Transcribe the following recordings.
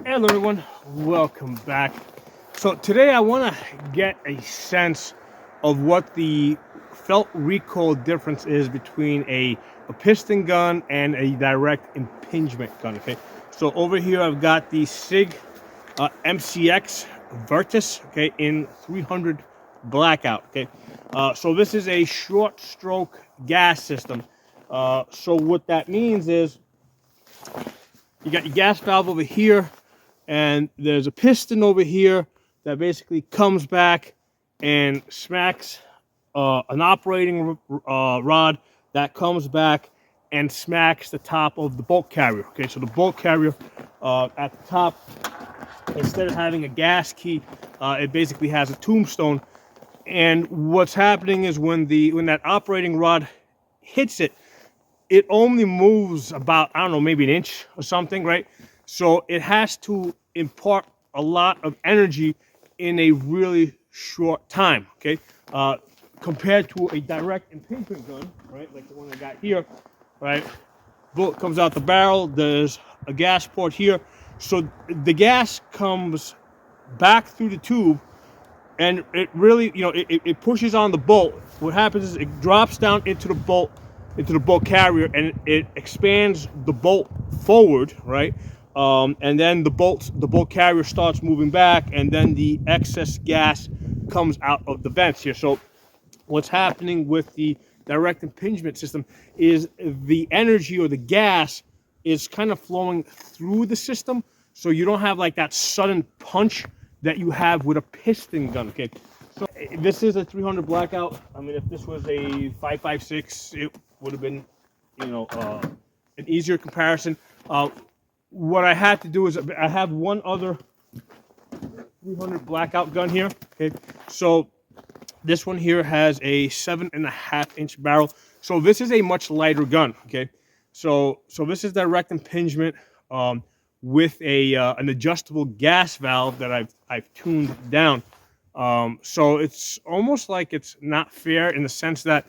Hello everyone, welcome back. So today I want to get a sense of what the felt recoil difference is between a piston gun and a direct impingement gun, okay? So over here I've got the Sig MCX Virtus, okay, in 300 blackout, okay? So this is a short stroke gas system. So what that means is you got your gas valve over here, and there's a piston over here that basically comes back and smacks an operating rod that comes back and smacks the top of the bolt carrier. Okay, so the bolt carrier at the top, instead of having a gas key, it basically has a tombstone. And what's happening is when that operating rod hits it, it only moves about, I don't know, maybe an inch or something, right? So it has to impart a lot of energy in a really short time, okay? Compared to a direct impingement gun, right? Like the one I got here, right? Bullet comes out the barrel, there's a gas port here. So the gas comes back through the tube, and it really, it pushes on the bolt. What happens is it drops down into the bolt carrier, and it expands the bolt forward, right? And then the bolt carrier starts moving back, and then the excess gas comes out of the vents here. So what's happening with the direct impingement system is the energy or the gas is kind of flowing through the system, so you don't have like that sudden punch that you have with a piston gun. Okay, so this is a 300 blackout. I mean, if this was a 5.56, it would have been, an easier comparison. What I had to do is I have one other 300 blackout gun here. Okay, so this one here has a 7.5-inch barrel. So this is a much lighter gun. Okay, so this is direct impingement with an adjustable gas valve that I've tuned down. So it's almost like it's not fair in the sense that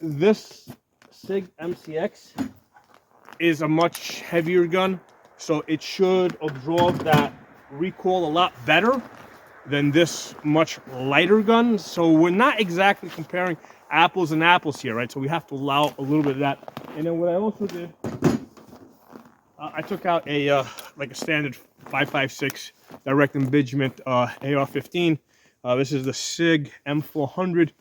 this Sig MCX is a much heavier gun, so it should absorb that recoil a lot better than this much lighter gun. So we're not exactly comparing apples and apples here, right? So we have to allow a little bit of that. And then what I also did, I took out a like a standard 5.56 direct impingement AR-15. This is the Sig M400.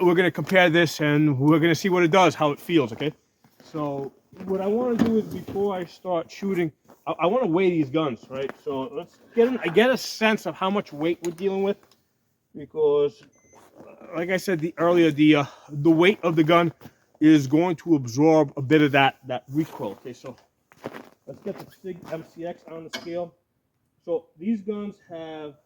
We're going to compare this, and we're going to see what it does, how it feels, okay? So what I want to do is, before I start shooting, I want to weigh these guns, right? So let's get a sense of how much weight we're dealing with, because like I said earlier, the weight of the gun is going to absorb a bit of that recoil. Okay, so let's get the Sig MCX on the scale. So these guns have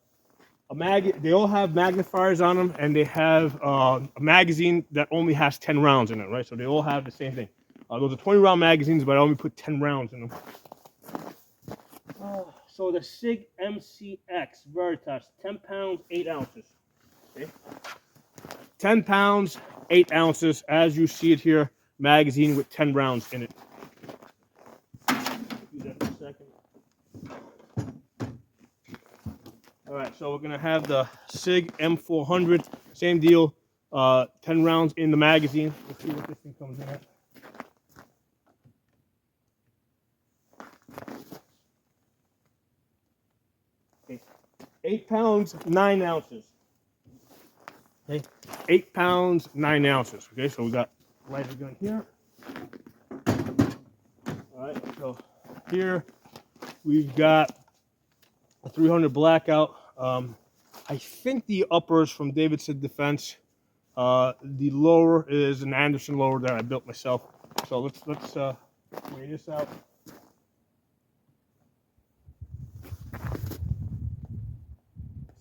they all have magnifiers on them, and they have a magazine that only has 10 rounds in it, right? So they all have the same thing. Those are 20-round magazines, but I only put 10 rounds in them. So the Sig MCX Veritas, 10 pounds, 8 ounces. Okay. 10 pounds, 8 ounces, as you see it here, magazine with 10 rounds in it. Do that for a second. All right, so we're gonna have the Sig M400, same deal, 10 rounds in the magazine. Let's see what this thing comes in at. 8 pounds, 9 ounces. Okay, 8 pounds, 9 ounces. Okay, so we got lighter gun here. All right, so here we've got a 300 blackout. I think the upper is from Davidson Defense. The lower is an Anderson lower that I built myself. So let's weigh this out.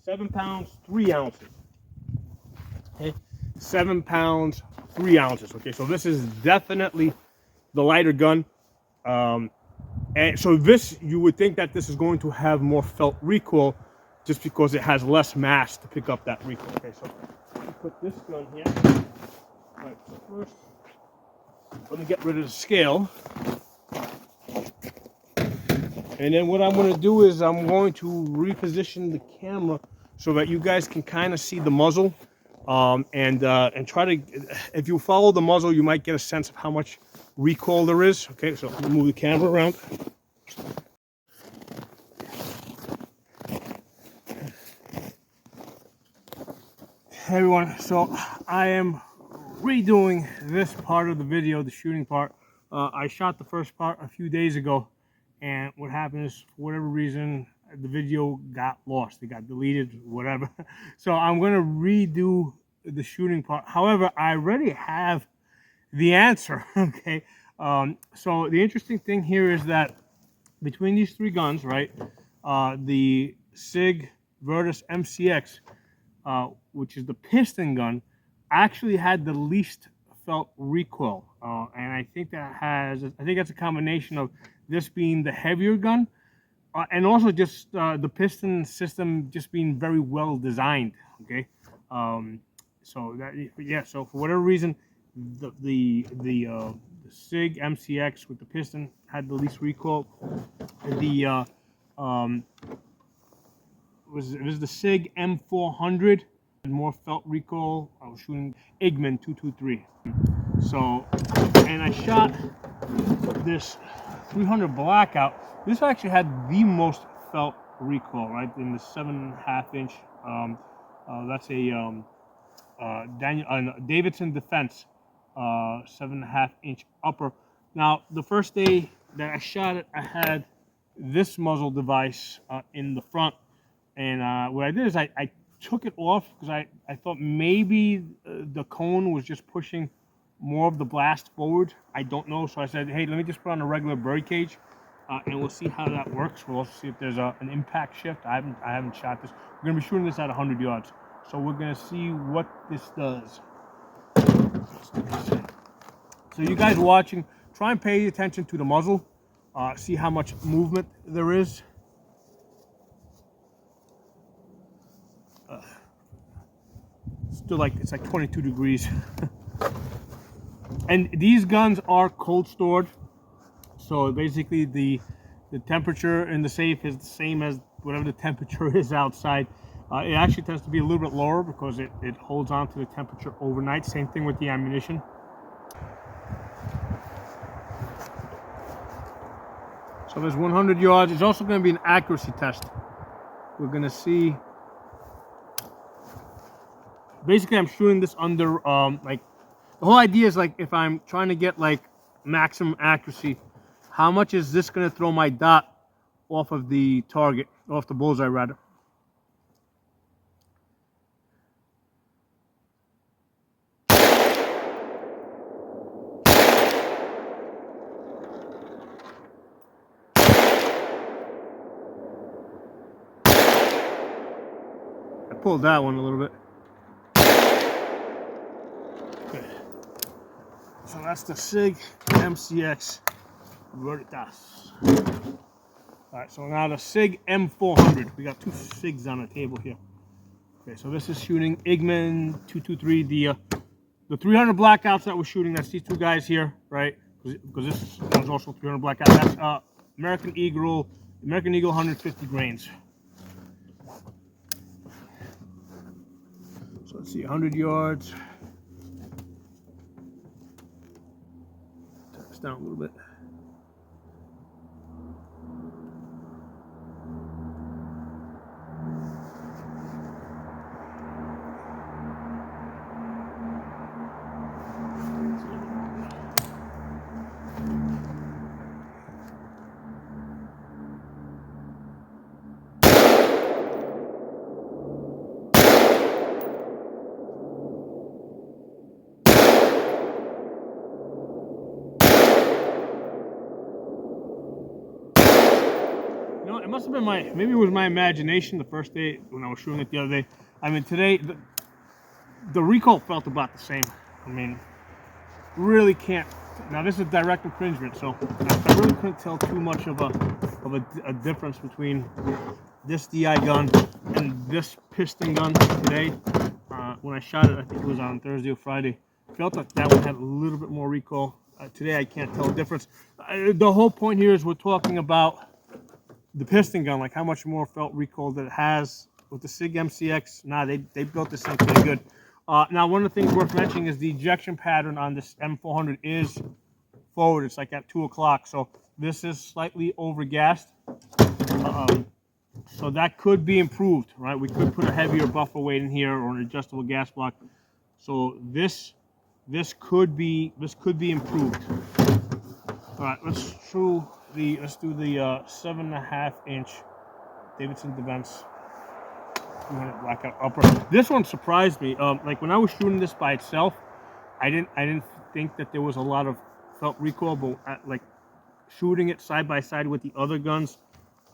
£7 3 ounces. Okay, 7 pounds 3 ounces. Okay, so this is definitely the lighter gun. And so this, you would think that this is going to have more felt recoil, just because it has less mass to pick up that recoil. Okay, so let me put this gun here. All right, so first, let me get rid of the scale. And then what I'm going to do is I'm going to reposition the camera so that you guys can kind of see the muzzle, and try to, if you follow the muzzle, you might get a sense of how much recoil there is. Okay, so let me move the camera around. Hey everyone, so I am redoing this part of the video, the shooting part. I shot the first part a few days ago, and what happened is, for whatever reason, the video got lost. It got deleted, whatever. So I'm going to redo the shooting part. However, I already have the answer, okay? So the interesting thing here is that between these three guns, right, the Sig MCX, which is the piston gun, actually had the least felt recoil, and I think that's a combination of this being the heavier gun, and also just the piston system just being very well designed. Okay, so that, yeah. So for whatever reason, the Sig MCX with the piston had the least recoil. The it was the Sig M400, more felt recoil. I was shooting Igman 223. So, and I shot this 300 blackout. This actually had the most felt recoil, right, in the 7.5 inch. That's a Davidson Defense 7.5 inch upper. Now, the first day that I shot it, I had this muzzle device in the front. And what I did is I took it off because I thought maybe the cone was just pushing more of the blast forward. I don't know. So I said, hey, let me just put on a regular bird cage, and we'll see how that works. We'll also see if there's an impact shift. I haven't shot this. We're going to be shooting this at 100 yards. So we're going to see what this does. So you guys watching, try and pay attention to the muzzle. See how much movement there is. Still it's like 22 degrees. And these guns are cold stored, so basically the temperature in the safe is the same as whatever the temperature is outside. It actually tends to be a little bit lower because it holds on to the temperature overnight. Same thing with the ammunition. So there's 100 yards. It's also going to be an accuracy test. We're going to see. Basically, I'm shooting this under, like, the whole idea is, like, if I'm trying to get, like, maximum accuracy, how much is this going to throw my dot off of the target, off the bullseye, rather. I pulled that one a little bit. Okay. So that's the Sig MCX Veritas. Alright, so now the Sig M400. We got two Sigs on the table here. Okay, so this is shooting Igman 223. The 300 blackouts that we're shooting, that's these two guys here, right? Because this one's also 300 blackout. That's American Eagle 150 grains. So let's see, 100 yards. Turn this down a little bit. It must have been maybe it was my imagination the first day when I was shooting it the other day. I mean, today, the recoil felt about the same. I mean, really can't. Now, this is direct impingement, so I really couldn't tell too much of a difference between this DI gun and this piston gun today. When I shot it, I think it was on Thursday or Friday. Felt like that one had a little bit more recoil. Today, I can't tell the difference. The whole point here is we're talking about the piston gun, like how much more felt recoil that it has with the Sig MCX. Nah, they built this thing pretty good. Now, one of the things worth mentioning is the ejection pattern on this M400 is forward. It's like at 2 o'clock, so this is slightly overgassed. So that could be improved, right? We could put a heavier buffer weight in here or an adjustable gas block. So this could be improved. All right, let's do the 7.5 inch Davidson Defense 200 blackout upper. This one surprised me. Like when I was shooting this by itself, I didn't think that there was a lot of felt recoil, but like shooting it side by side with the other guns,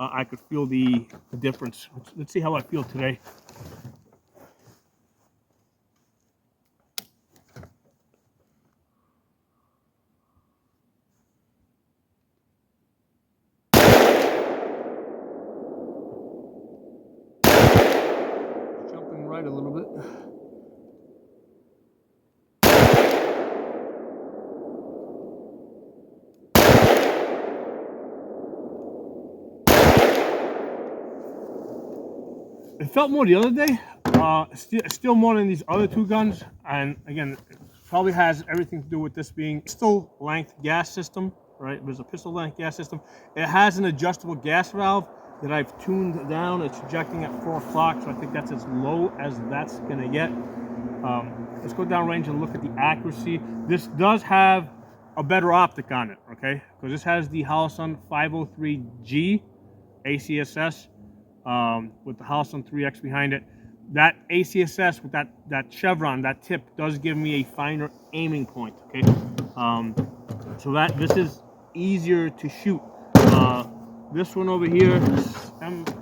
I could feel the difference. Let's see how I feel today. Jumping right a little bit. It felt more the other day, still more than these other two guns, and again, it probably has everything to do with this being pistol length gas system, right? There's a pistol length gas system. It has an adjustable gas valve that I've tuned down. It's ejecting at 4 o'clock, so I think that's as low as that's gonna get. Let's go down range and look at the accuracy. This does have a better optic on it, okay? Because this has the Holosun 503G ACSS. With the Holosun 3X behind it. That ACSS with that chevron, that tip, does give me a finer aiming point, okay? So this is easier to shoot. This one over here,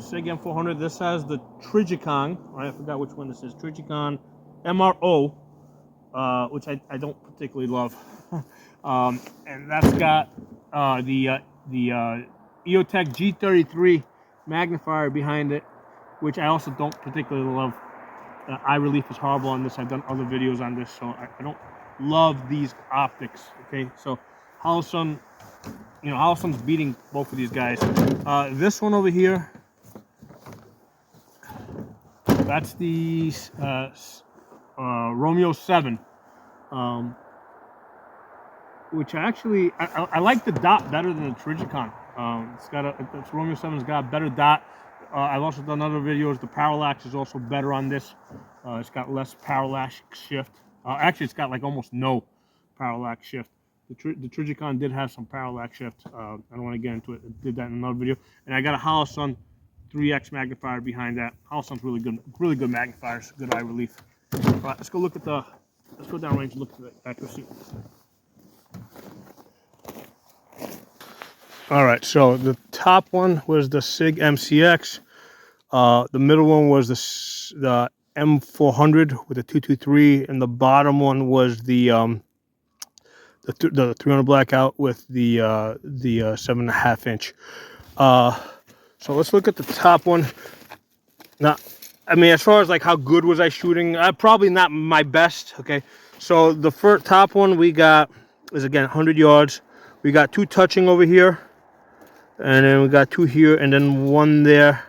Sig M400, this has the Trijicon, right? I forgot which one this is, Trijicon MRO, which I don't particularly love. And that's got the EOTech G33 magnifier behind it, which I also don't particularly love. Eye relief is horrible on this. I've done other videos on this, so I don't love these optics. Okay, so Holosun, Holosun's beating both of these guys. This one over here, that's the Romeo 7, which I like the dot better than the Trijicon. It's Romeo 7's got a better dot. I've also done other videos. The parallax is also better on this. It's got less parallax shift. Actually, it's got like almost no parallax shift. The Trijicon did have some parallax shift. I don't want to get into it. I did that in another video. And I got a Holosun 3X magnifier behind that. Holosun's really good magnifiers, good eye relief. All right, let's go down range and look at the accuracy. All right, so the top one was the Sig MCX. The middle one was the M400 with the 223, and the bottom one was the 300 blackout with the 7.5 inch. So let's look at the top one. Now, I mean, as far as like how good was I shooting, probably not my best. Okay, so the top one we got is again 100 yards. We got 2 touching over here. And then we got 2 here and then 1 there.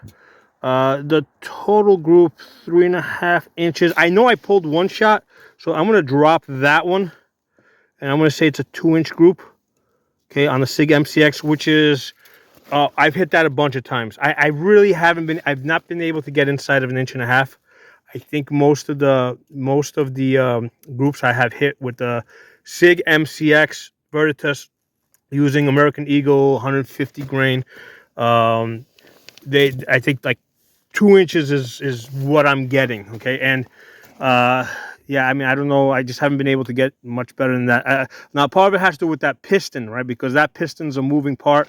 The total group 3.5 inches. I know I pulled 1 shot, so I'm gonna drop that one, and I'm gonna say it's a 2-inch group. Okay, on the Sig MCX, which is I've hit that a bunch of times. I really I've not been able to get inside of 1.5 inches. I think most of the groups I have hit with the Sig MCX Veritas, using American Eagle 150 grain. I think like 2 inches is what I'm getting. Okay, and yeah, I mean, I don't know. I just haven't been able to get much better than that. Now, part of it has to do with that piston, right? Because that piston's a moving part,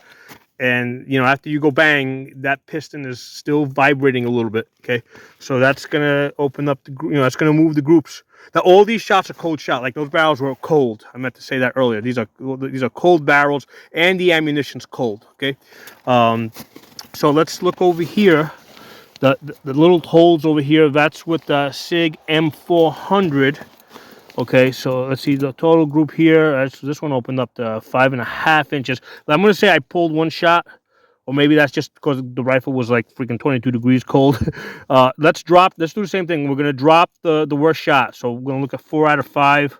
and after you go bang, that piston is still vibrating a little bit. Okay, so that's gonna open up the that's gonna move the groups. Now, all these shots are cold shot. Like, those barrels were cold. I meant to say that earlier. These are cold barrels, and the ammunition's cold. Okay, so let's look over here. The little holes over here. That's with the Sig M400. Okay, so let's see the total group here. This one opened up to 5.5 inches. I'm gonna say I pulled 1 shot or maybe that's just because the rifle was like freaking 22 degrees cold. Let's do the same thing. We're gonna drop the worst shot. So we're gonna look at 4 out of 5.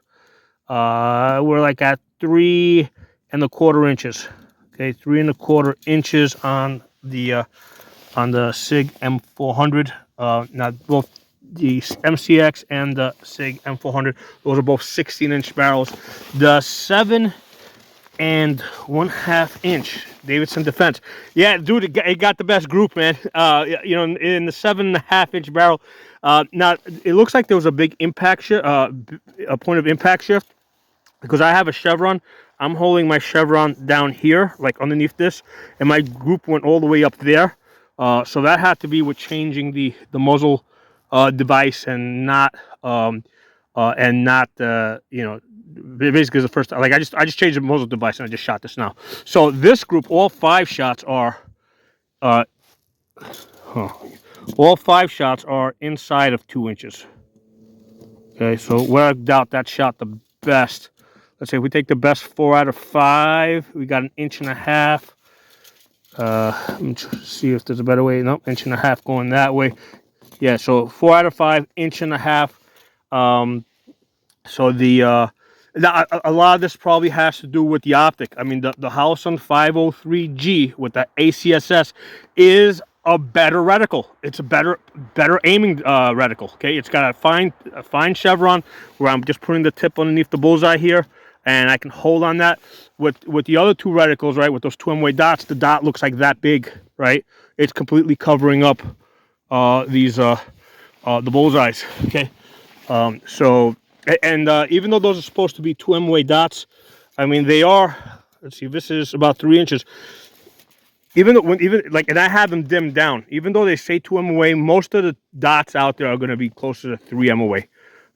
We're like at 3¼ inches. Okay, 3¼ inches on the Sig M400. Now both the MCX and the Sig M400, those are both 16-inch barrels. The 7½ inch Davidson Defense. Yeah, dude, it got the best group, man. You know, in the 7½ inch barrel. Now it looks like there was a big impact shift, a point of impact shift, because I have a chevron. I'm holding my chevron down here, like underneath this, and my group went all the way up there. So that had to be with changing the muzzle device, and not you know, basically the first, like I just changed the muzzle device and I just shot this now. So this group, all 5 shots are all 5 shots are inside of 2 inches. Okay, so where I doubt that shot the best, let's say if we take the best 4 out of 5, we got 1.5 inches. Let me see if there's a better way. Nope, 1.5 inches going that way. Yeah, so 4 out of 5, 1.5 inches. So the a lot of this probably has to do with the optic. I mean, the Holosun 503G with the ACSS is a better reticle. It's a better aiming reticle. Okay, it's got a fine chevron where I'm just putting the tip underneath the bullseye here, and I can hold on that. With the other 2 reticles, right, with those 2 M-way dots, the dot looks like that big, right? It's completely covering up the bullseyes. Okay, so. And even though those are supposed to be 2 M-way dots, I mean, they are, let's see, this is about 3 inches. Even though, and I have them dimmed down, even though they say 2 M-way, most of the dots out there are going to be closer to 3 M-way.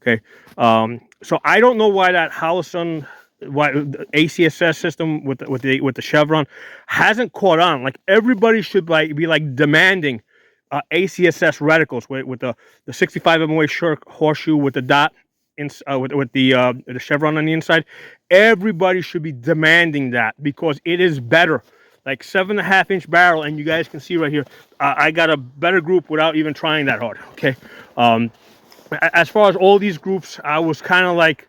Okay. So I don't know why that Holosun, why the ACSS system with the chevron hasn't caught on. Like, everybody should be like demanding ACSS reticles with the 65 M-way horseshoe with the dot. With the chevron on the inside. Everybody should be demanding that, because it is better. Like 7½ inch barrel, and you guys can see right here, I got a better group without even trying that hard. Okay. As far as all these groups, I was kind of like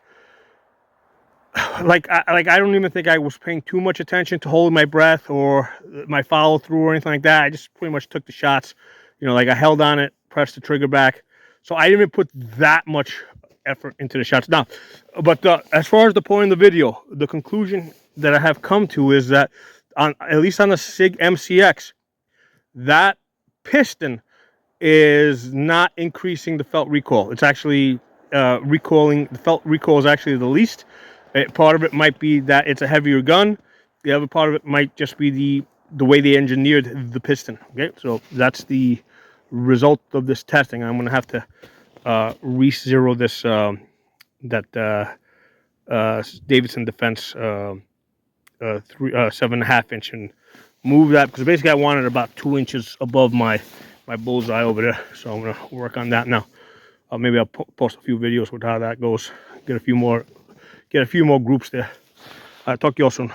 I don't even think I was paying too much attention to holding my breath or my follow through or anything like that. I just pretty much took the shots. You know, like I held on it, pressed the trigger back. So I didn't even put that much effort into the shots. Now, but as far as the point of the video, the conclusion that I have come to is that at least on the Sig MCX, that piston is not increasing the felt recoil. It's actually recoiling. The felt recoil is actually the least. Part of it might be that it's a heavier gun. The other part of it might just be the way they engineered the piston. Okay, so that's the result of this testing. I'm going to have to re-zero this Davidson Defense 7½ inch and move that, because basically I wanted about 2 inches above my bullseye over there. So I'm gonna work on that now. Maybe I'll post a few videos with how that goes. Get a few more groups there. Talk to you all soon.